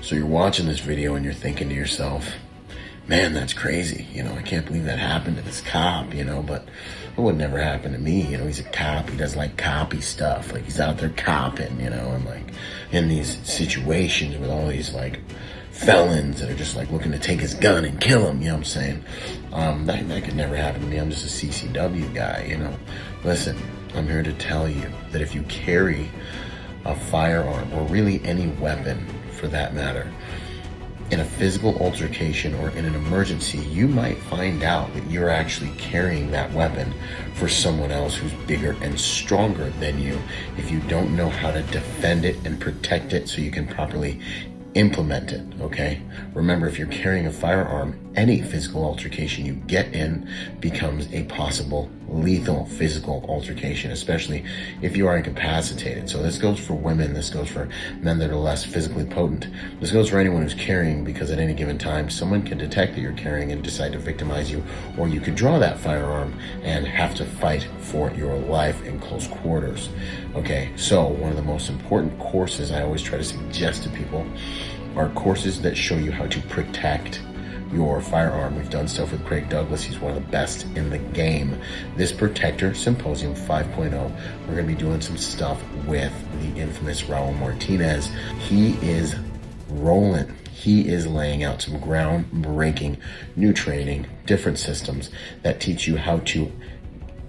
So you're watching this video and you're thinking to yourself, man, that's crazy. I can't believe that happened to this cop, but it would never happen to me. He's a cop. He does like coppy stuff. Like he's out there copping, and like in these situations with all these like felons that are just like looking to take his gun and kill him. You know what I'm saying? That could never happen to me. I'm just a CCW guy, Listen, I'm here to tell you that if you carry a firearm or really any weapon for that matter, in a physical altercation or in an emergency, you might find out that you're actually carrying that weapon for someone else who's bigger and stronger than you if you don't know how to defend it and protect it so you can properly implement it, okay? Remember, if you're carrying a firearm, any physical altercation you get in becomes a possible lethal physical altercation, especially if you are incapacitated. So this goes for women, this goes for men that are less physically potent. This goes for anyone who's carrying, because at any given time, someone can detect that you're carrying and decide to victimize you, or you could draw that firearm and have to fight for your life in close quarters. Okay, so one of the most important courses I always try to suggest to people are courses that show you how to protect your firearm. We've done stuff with Craig Douglas. He's one of the best in the game. This Protector Symposium 5.0, we're going to be doing some stuff with the infamous Raul Martinez. He is rolling. He is laying out some groundbreaking new training, different systems that teach you how to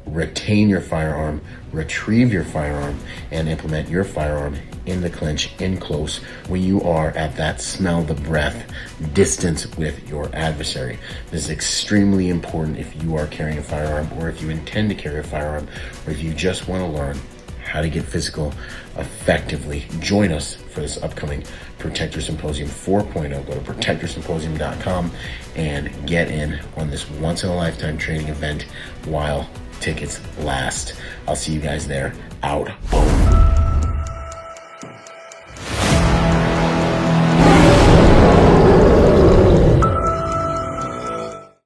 retain your firearm, retrieve your firearm, and implement your firearm in the clinch, in close, when you are at that smell the breath distance with your adversary. This is extremely important if you are carrying a firearm, or if you intend to carry a firearm, or if you just want to learn how to get physical effectively. Join us for this upcoming Protector Symposium 4.0. Go to protectorsymposium.com and get in on this once-in-a-lifetime training event while tickets last. I'll see you guys there. Out. Boom.